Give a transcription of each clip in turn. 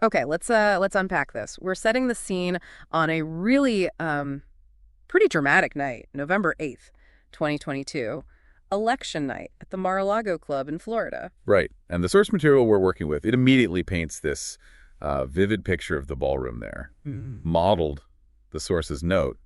Okay, let's unpack this. We're setting the scene on a really pretty dramatic night, November 8th, 2022, election night at the Mar-a-Lago Club in Florida. Right. And the source material we're working with, it immediately paints this vivid picture of the ballroom there, modeled, the source's note,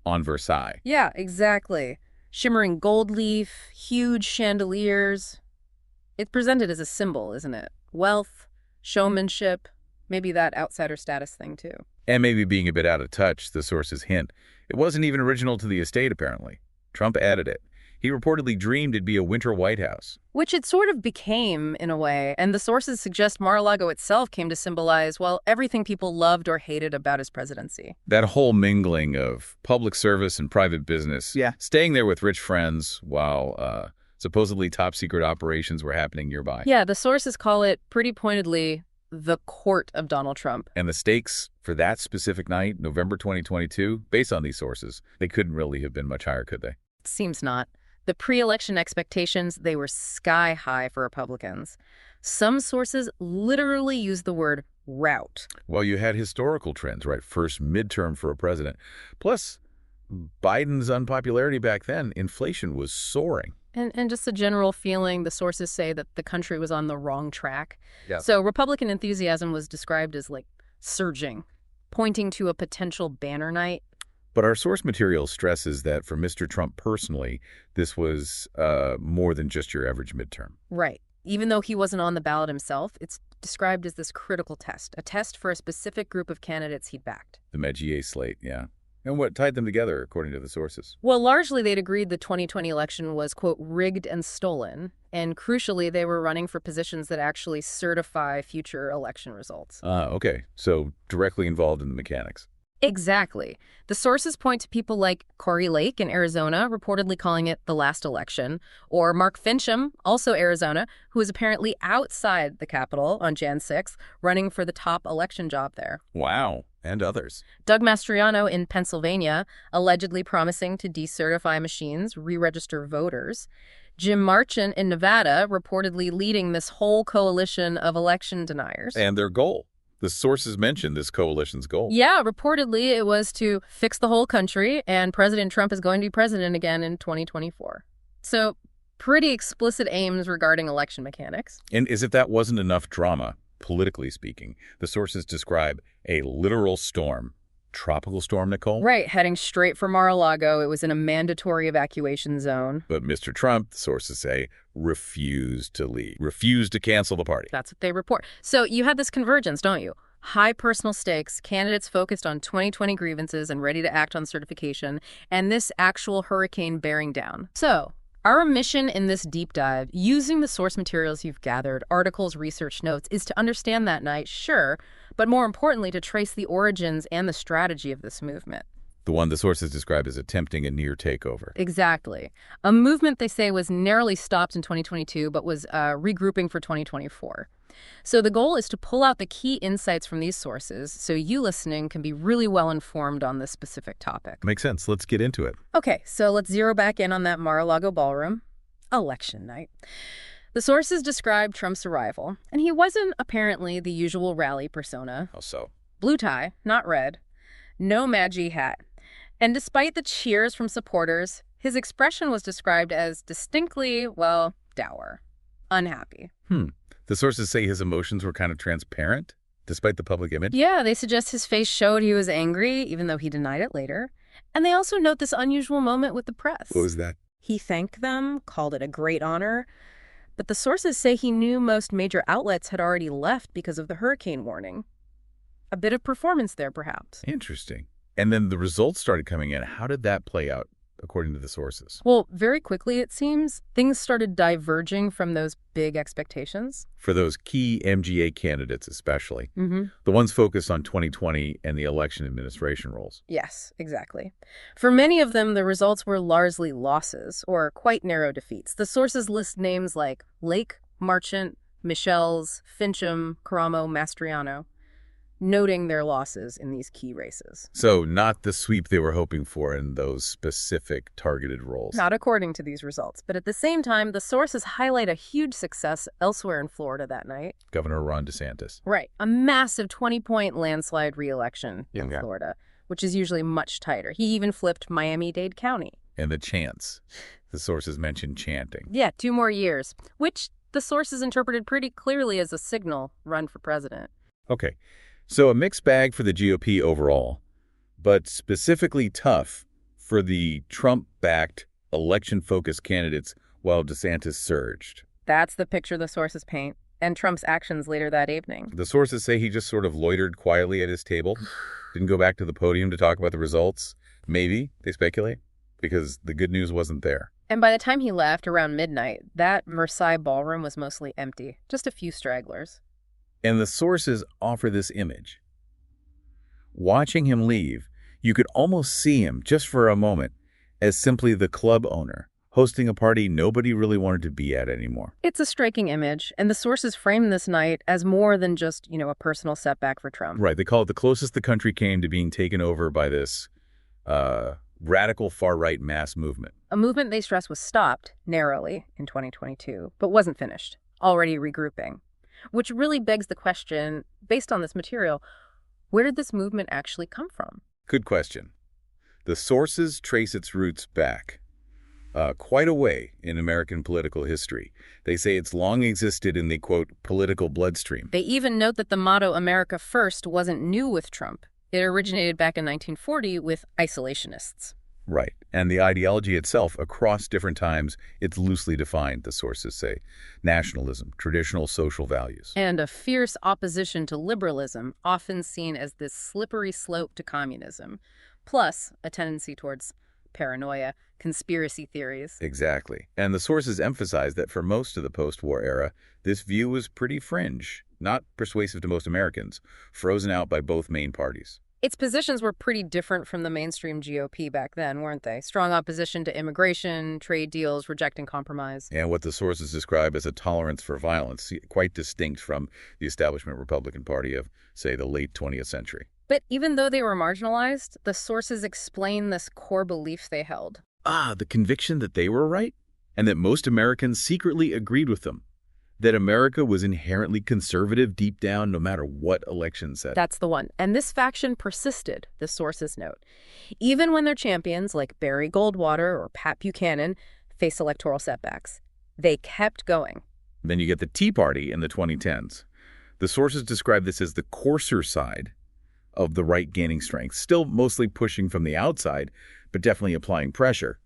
on Versailles. Yeah, exactly. Shimmering gold leaf, huge chandeliers. It's presented as a symbol, isn't it? Wealth, showmanship, maybe that outsider status thing, too. And maybe being a bit out of touch, the source's hint. It wasn't even original to the estate, apparently. Trump added it. He reportedly dreamed it'd be a winter White House. Which it sort of became, in a way, and the sources suggest Mar-a-Lago itself came to symbolize, well, everything people loved or hated about his presidency. That whole mingling of public service and private business. Yeah. Staying there with rich friends while supposedly top-secret operations were happening nearby. Yeah, the sources call it, pretty pointedly, the court of Donald Trump. And the stakes for that specific night, November 2022, based on these sources, they couldn't really have been much higher, could they? Seems not. The pre-election expectations, they were sky high for Republicans. Some sources literally use the word rout. Well, you had historical trends, right? First midterm for a president. Plus, Biden's unpopularity back then, inflation was soaring. And just a general feeling, the sources say that the country was on the wrong track. Yeah. So Republican enthusiasm was described as, like, surging, pointing to a potential banner night. But our source material stresses that for Mr. Trump personally, this was more than just your average midterm. Right. Even though he wasn't on the ballot himself, it's described as this critical test, a test for a specific group of candidates he'd backed. The MAGA slate, yeah. And what tied them together, according to the sources? Well, largely they'd agreed the 2020 election was, quote, rigged and stolen. And crucially, they were running for positions that actually certify future election results. Okay. So directly involved in the mechanics. Exactly. The sources point to people like Corey Lake in Arizona, reportedly calling it the last election, or Mark Fincham, also Arizona, who is apparently outside the Capitol on Jan 6th, running for the top election job there. Wow. And others. Doug Mastriano in Pennsylvania, allegedly promising to decertify machines, re-register voters. Jim Marchant in Nevada, reportedly leading this whole coalition of election deniers. And their goal. The sources mentioned this coalition's goal. Yeah, reportedly it was to fix the whole country, and President Trump is going to be president again in 2024. So, pretty explicit aims regarding election mechanics. And as if that wasn't enough drama, politically speaking, the sources describe a literal storm. Tropical storm, Nicole? Right, heading straight for Mar-a-Lago. It was in a mandatory evacuation zone. But Mr. Trump, the sources say, refused to leave, refused to cancel the party. That's what they report. So you had this convergence, don't you? High personal stakes, candidates focused on 2020 grievances and ready to act on certification, and this actual hurricane bearing down. So our mission in this deep dive, using the source materials you've gathered, articles, research notes, is to understand that night, sure, but more importantly, to trace the origins and the strategy of this movement. The one the sources describe as attempting a near takeover. Exactly. A movement, they say, was narrowly stopped in 2022, but was regrouping for 2024. So the goal is to pull out the key insights from these sources so you listening can be really well informed on this specific topic. Makes sense. Let's get into it. Okay, so let's zero back in on that Mar-a-Lago ballroom. Election night. The sources describe Trump's arrival, and he wasn't apparently the usual rally persona. How so? Blue tie, not red. No MAGA hat. And despite the cheers from supporters, his expression was described as distinctly, well, dour. Unhappy. The sources say his emotions were kind of transparent, despite the public image. Yeah, they suggest his face showed he was angry, even though he denied it later. And they also note this unusual moment with the press. What was that? He thanked them, called it a great honor. But the sources say he knew most major outlets had already left because of the hurricane warning. A bit of performance there, perhaps. Interesting. And then the results started coming in. How did that play out, according to the sources? Well, very quickly, it seems, things started diverging from those big expectations. For those key MAGA candidates especially. Mm-hmm. The ones focused on 2020 and the election administration roles. Yes, exactly. For many of them, the results were largely losses, or quite narrow defeats. The sources list names like Lake, Marchant, Michels, Fincham, Caramo, Mastriano. noting their losses in these key races. So not the sweep they were hoping for in those specific targeted roles. Not according to these results, but at the same time, the sources highlight a huge success elsewhere in Florida that night. Governor Ron DeSantis. Right. A massive 20-point landslide re-election in Florida, which is usually much tighter. He even flipped Miami-Dade County. And the chants. The sources mentioned chanting. Yeah, 2 more years, which the sources interpreted pretty clearly as a signal run for president. Okay. So a mixed bag for the GOP overall, but specifically tough for the Trump-backed, election-focused candidates while DeSantis surged. That's the picture the sources paint, and Trump's actions later that evening. The sources say he just sort of loitered quietly at his table, didn't go back to the podium to talk about the results. Maybe, they speculate, because the good news wasn't there. And by the time he left, around midnight, that Versailles ballroom was mostly empty, just a few stragglers. And the sources offer this image. Watching him leave, you could almost see him, just for a moment, as simply the club owner, hosting a party nobody really wanted to be at anymore. It's a striking image, and the sources frame this night as more than just, a personal setback for Trump. Right, they call it the closest the country came to being taken over by this radical far-right mass movement. A movement they stress was stopped, narrowly, in 2022, but wasn't finished, already regrouping. Which really begs the question, based on this material, where did this movement actually come from? Good question. The sources trace its roots back quite a way in American political history. They say it's long existed in the, quote, political bloodstream. They even note that the motto America First wasn't new with Trump. It originated back in 1940 with isolationists. Right. And the ideology itself, across different times, it's loosely defined, the sources say. Nationalism, traditional social values. And a fierce opposition to liberalism, often seen as this slippery slope to communism. Plus, a tendency towards paranoia, conspiracy theories. Exactly. And the sources emphasize that for most of the post-war era, this view was pretty fringe, not persuasive to most Americans, frozen out by both main parties. Its positions were pretty different from the mainstream GOP back then, weren't they? Strong opposition to immigration, trade deals, rejecting compromise. And what the sources describe as a tolerance for violence, quite distinct from the establishment Republican Party of, say, the late 20th century. But even though they were marginalized, the sources explain this core belief they held. The conviction that they were right, and that most Americans secretly agreed with them. That America was inherently conservative deep down, no matter what election said. That's the one. And this faction persisted, the sources note. Even when their champions, like Barry Goldwater or Pat Buchanan, faced electoral setbacks, they kept going. Then you get the Tea Party in the 2010s. The sources describe this as the coarser side of the right gaining strength, still mostly pushing from the outside, but definitely applying pressure.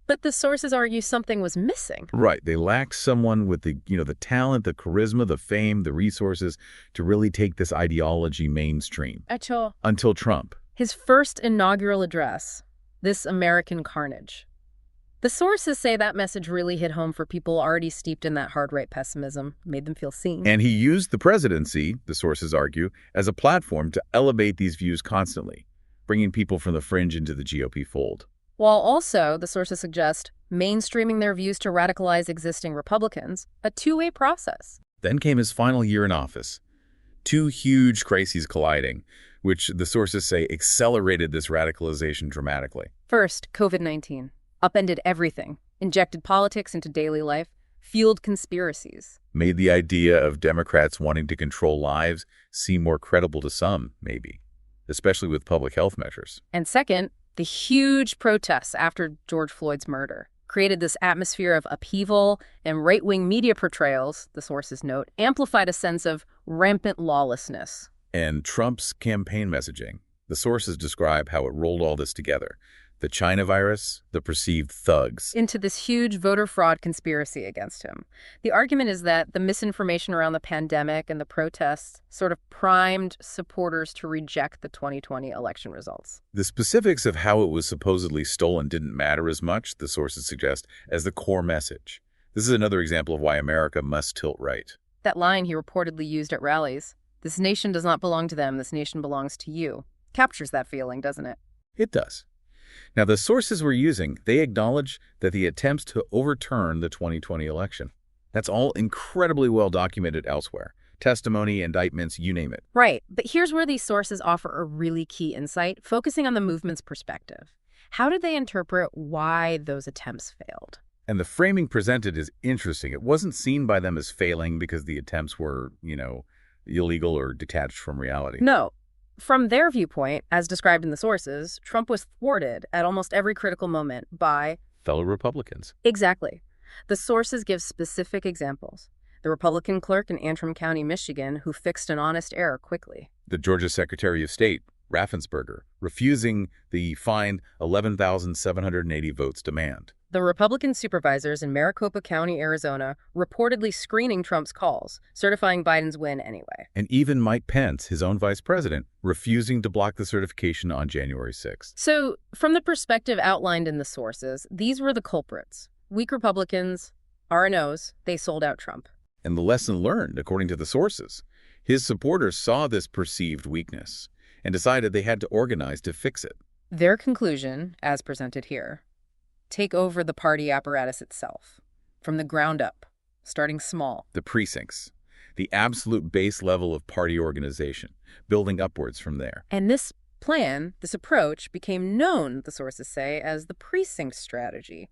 But the sources argue something was missing. Right. They lacked someone with the talent, the charisma, the fame, the resources to really take this ideology mainstream. Until Trump. His first inaugural address, this American carnage. The sources say that message really hit home for people already steeped in that hard-right pessimism, made them feel seen. And he used the presidency, the sources argue, as a platform to elevate these views constantly, bringing people from the fringe into the GOP fold. While also, the sources suggest, mainstreaming their views to radicalize existing Republicans, a two-way process. Then came his final year in office. 2 huge crises colliding, which the sources say accelerated this radicalization dramatically. First, COVID-19 upended everything, injected politics into daily life, fueled conspiracies. Made the idea of Democrats wanting to control lives seem more credible to some, maybe, especially with public health measures. And second, the huge protests after George Floyd's murder created this atmosphere of upheaval, and right-wing media portrayals, the sources note, amplified a sense of rampant lawlessness. And Trump's campaign messaging, the sources describe how it rolled all this together. The China virus, the perceived thugs. Into this huge voter fraud conspiracy against him. The argument is that the misinformation around the pandemic and the protests sort of primed supporters to reject the 2020 election results. The specifics of how it was supposedly stolen didn't matter as much, the sources suggest, as the core message. This is another example of why America must tilt right. That line he reportedly used at rallies, "This nation does not belong to them, this nation belongs to you," captures that feeling, doesn't it? It does. Now, the sources we're using, they acknowledge that the attempts to overturn the 2020 election, that's all incredibly well documented elsewhere. testimony, indictments, you name it. Right, but here's where these sources offer a really key insight, focusing on the movement's perspective. How did they interpret why those attempts failed? And the framing presented is interesting. It wasn't seen by them as failing because the attempts were, illegal or detached from reality. No. From their viewpoint, as described in the sources, Trump was thwarted at almost every critical moment by Fellow Republicans. Exactly. The sources give specific examples. The Republican clerk in Antrim County, Michigan, who fixed an honest error quickly. The Georgia Secretary of State, Raffensperger, refusing the fine 11,780 votes demand. The Republican supervisors in Maricopa County, Arizona, reportedly screening Trump's calls, certifying Biden's win anyway. And even Mike Pence, his own vice president, refusing to block the certification on January 6th. So, from the perspective outlined in the sources, these were the culprits. Weak Republicans, RNOs, they sold out Trump. And the lesson learned, according to the sources, his supporters saw this perceived weakness and decided they had to organize to fix it. Their conclusion, as presented here, take over the party apparatus itself, from the ground up, starting small. The precincts, the absolute base level of party organization, building upwards from there. And this plan, this approach, became known, the sources say, as the precinct strategy,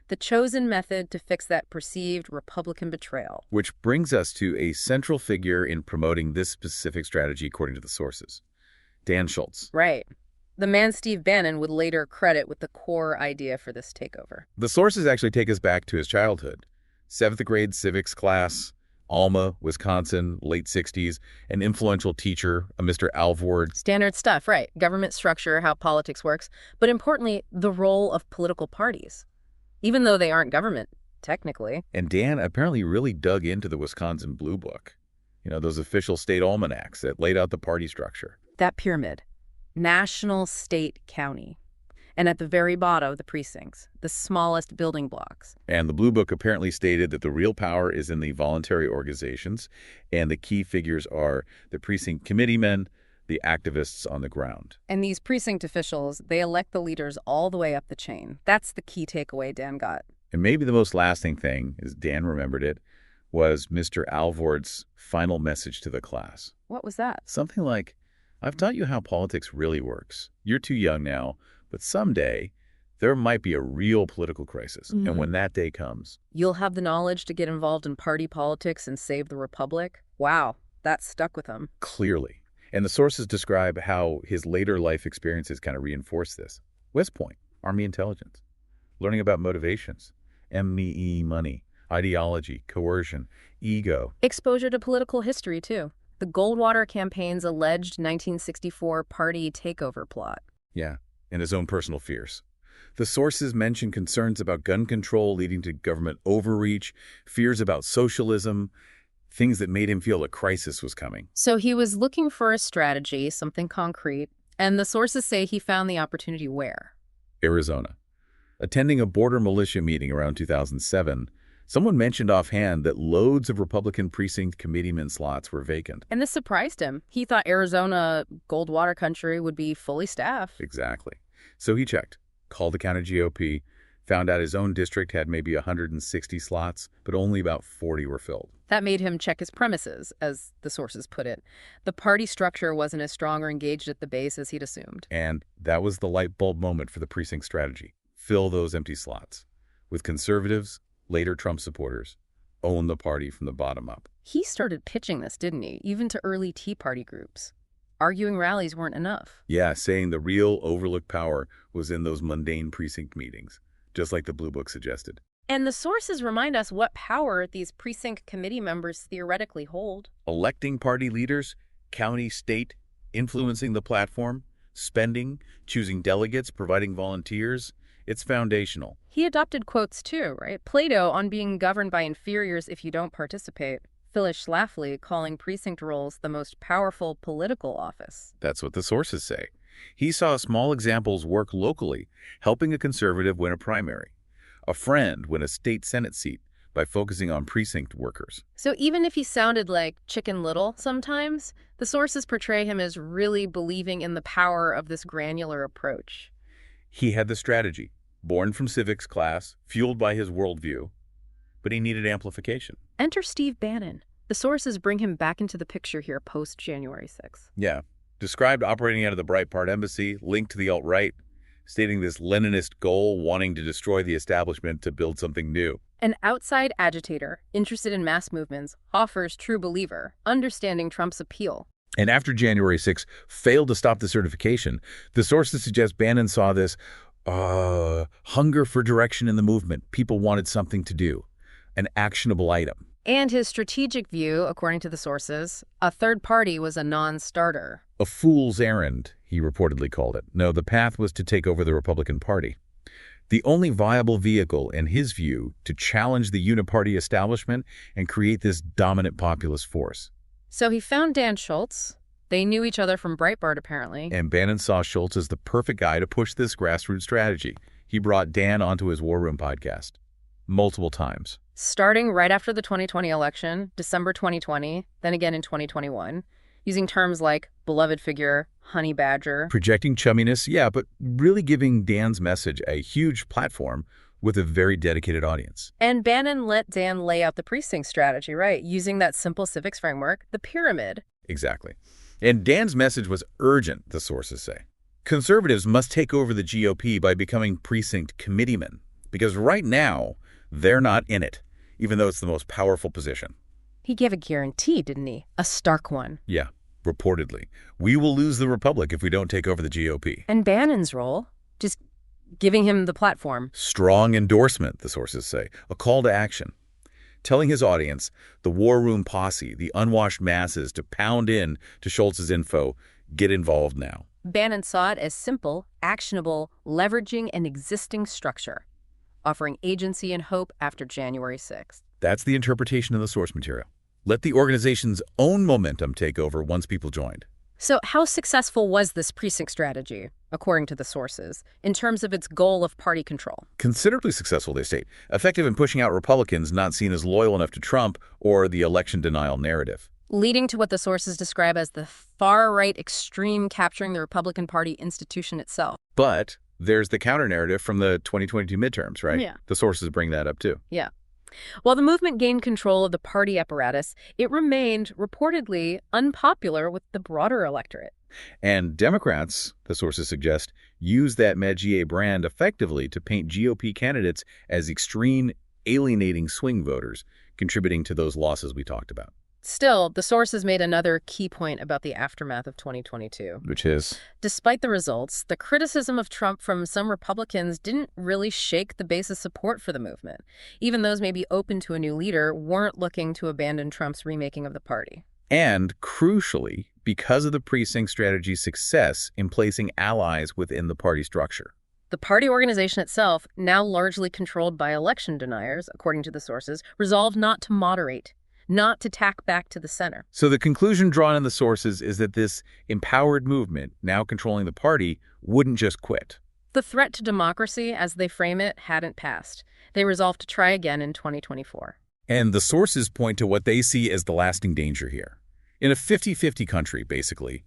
the chosen method to fix that perceived Republican betrayal. Which brings us to a central figure in promoting this specific strategy, according to the sources, Dan Schultz. Right. The man Steve Bannon would later credit with the core idea for this takeover. The sources actually take us back to his childhood. 7th grade civics class, Alma, Wisconsin, late 60s, an influential teacher, a Mr. Alvord. Standard stuff, right. Government structure, how politics works, but importantly, the role of political parties, even though they aren't government, technically. And Dan apparently really dug into the Wisconsin Blue Book, those official state almanacs that laid out the party structure. That pyramid. National, state, county. And at the very bottom, the precincts, the smallest building blocks. And the Blue Book apparently stated that the real power is in the voluntary organizations, and the key figures are the precinct committeemen, the activists on the ground. And these precinct officials, they elect the leaders all the way up the chain. That's the key takeaway Dan got. And maybe the most lasting thing, as Dan remembered it, was Mr. Alvord's final message to the class. What was that? Something like, I've taught you how politics really works. You're too young now, but someday there might be a real political crisis. Mm-hmm. And when that day comes, you'll have the knowledge to get involved in party politics and save the republic. Wow, that stuck with him. Clearly. And the sources describe how his later life experiences kind of reinforce this. West Point, Army intelligence, learning about motivations, ME money, ideology, coercion, ego. Exposure to political history, too. The Goldwater campaign's alleged 1964 party takeover plot. Yeah, and his own personal fears. The sources mention concerns about gun control leading to government overreach, fears about socialism, things that made him feel a crisis was coming. So he was looking for a strategy, something concrete, and the sources say he found the opportunity where? Arizona. Attending a border militia meeting around 2007, someone mentioned offhand that loads of Republican precinct committeeman slots were vacant. And this surprised him. He thought Arizona, Goldwater country, would be fully staffed. Exactly. So he checked, called the county GOP, found out his own district had maybe 160 slots, but only about 40 were filled. That made him check his premises, as the sources put it. The party structure wasn't as strong or engaged at the base as he'd assumed. And that was the light bulb moment for the precinct strategy. Fill those empty slots. With conservatives, later Trump supporters, own the party from the bottom up. He started pitching this, didn't he? Even to early Tea Party groups. Arguing rallies weren't enough. Yeah, saying the real overlooked power was in those mundane precinct meetings, just like the Blue Book suggested. And the sources remind us what power these precinct committee members theoretically hold. Electing party leaders, county, state, influencing the platform, spending, choosing delegates, providing volunteers. It's foundational. He adopted quotes too, right? Plato on being governed by inferiors if you don't participate. Phyllis Schlafly calling precinct roles the most powerful political office. That's what the sources say. He saw small examples work locally, helping a conservative win a primary, a friend win a state Senate seat by focusing on precinct workers. So even if he sounded like Chicken Little sometimes, the sources portray him as really believing in the power of this granular approach. He had the strategy, born from civics class, fueled by his worldview, but he needed amplification. Enter Steve Bannon, the The sources bring him back into the picture here post-January 6th. Yeah. Described operating out of the Breitbart embassy, linked to the alt-right, stating this Leninist goal, wanting to destroy the establishment to build something new. An outside agitator, interested in mass movements, offers true believer, understanding Trump's appeal. And after January 6 failed to stop the certification, the sources suggest Bannon saw this hunger for direction in the movement. People wanted something to do, an actionable item. And his strategic view, according to the sources, a third party was a non-starter. A fool's errand, he reportedly called it. No, the path was to take over the Republican Party. The only viable vehicle, in his view, to challenge the uniparty establishment and create this dominant populist force. So he found Dan Schultz. They knew each other from Breitbart, apparently. And Bannon saw Schultz as the perfect guy to push this grassroots strategy. He brought Dan onto his War Room podcast multiple times. Starting right after the 2020 election, December 2020, then again in 2021, using terms like beloved figure, honey badger. Projecting chumminess, yeah, but really giving Dan's message a huge platform with a very dedicated audience. And Bannon let Dan lay out the precinct strategy, right? Using that simple civics framework, the pyramid. Exactly. And Dan's message was urgent, the sources say. Conservatives must take over the GOP by becoming precinct committeemen, because right now, they're not in it, even though it's the most powerful position. He gave a guarantee, didn't he? A stark one. Yeah, reportedly. We will lose the Republic if we don't take over the GOP. And Bannon's role? Just giving him the platform. Strong endorsement, the sources say. A call to action. Telling his audience, the War Room posse, the unwashed masses, to pound in to Schultz's info, get involved now. Bannon saw it as simple, actionable, leveraging an existing structure, offering agency and hope after January 6th. That's the interpretation of the source material. Let the organization's own momentum take over once people joined. So how successful was this precinct strategy, according to the sources, in terms of its goal of party control? Considerably successful, they state. Effective in pushing out Republicans not seen as loyal enough to Trump or the election denial narrative. Leading to what the sources describe as the far-right extreme capturing the Republican Party institution itself. But there's the counter-narrative from the 2022 midterms, right? Yeah. The sources bring that up, too. Yeah. While the movement gained control of the party apparatus, it remained reportedly unpopular with the broader electorate. And Democrats, the sources suggest, use that MAGA brand effectively to paint GOP candidates as extreme, alienating swing voters, contributing to those losses we talked about. Still, the sources made another key point about the aftermath of 2022. Which is? Despite the results, the criticism of Trump from some Republicans didn't really shake the base of support for the movement. Even those maybe open to a new leader weren't looking to abandon Trump's remaking of the party. And, crucially, because of the precinct strategy's success in placing allies within the party structure. The party organization itself, now largely controlled by election deniers, according to the sources, resolved not to moderate, not to tack back to the center. So the conclusion drawn in the sources is that this empowered movement, now controlling the party, wouldn't just quit. The threat to democracy, as they frame it, hadn't passed. They resolved to try again in 2024. And the sources point to what they see as the lasting danger here. In a 50-50 country, basically,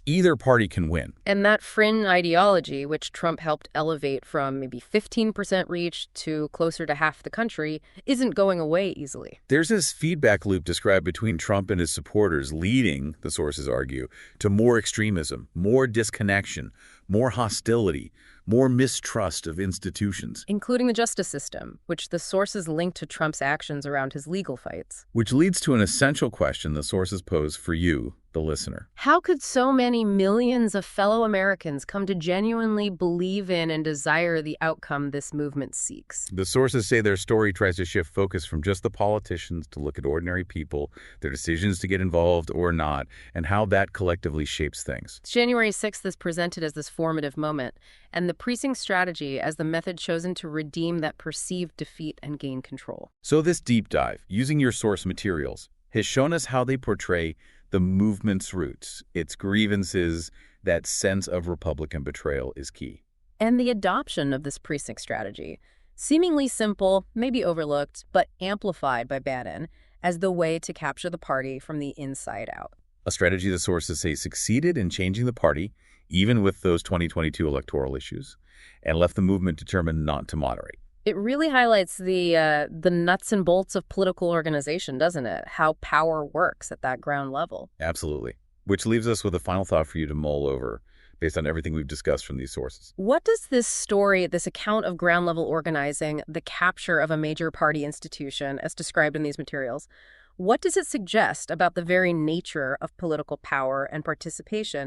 either party can win. And that fringe ideology, which Trump helped elevate from maybe 15% reach to closer to half the country, isn't going away easily. There's this feedback loop described between Trump and his supporters leading, the sources argue, to more extremism, more disconnection, more hostility, more mistrust of institutions. Including the justice system, which the sources link to Trump's actions around his legal fights. Which leads to an essential question the sources pose for you, the listener. How could so many millions of fellow Americans come to genuinely believe in and desire the outcome this movement seeks? The sources say their story tries to shift focus from just the politicians to look at ordinary people, their decisions to get involved or not, and how that collectively shapes things. January 6th is presented as this formative moment, and the precinct strategy as the method chosen to redeem that perceived defeat and gain control. So this deep dive, using your source materials, has shown us how they portray the movement's roots, its grievances, that sense of Republican betrayal is key. And the adoption of this precinct strategy, seemingly simple, maybe overlooked, but amplified by Bannon as the way to capture the party from the inside out. A strategy the sources say succeeded in changing the party, even with those 2022 electoral issues, and left the movement determined not to moderate. It really highlights the nuts and bolts of political organization, doesn't it? How power works at that ground level. Absolutely. Which leaves us with a final thought for you to mull over based on everything we've discussed from these sources. What does this story, this account of ground level organizing, the capture of a major party institution as described in these materials, what does it suggest about the very nature of political power and participation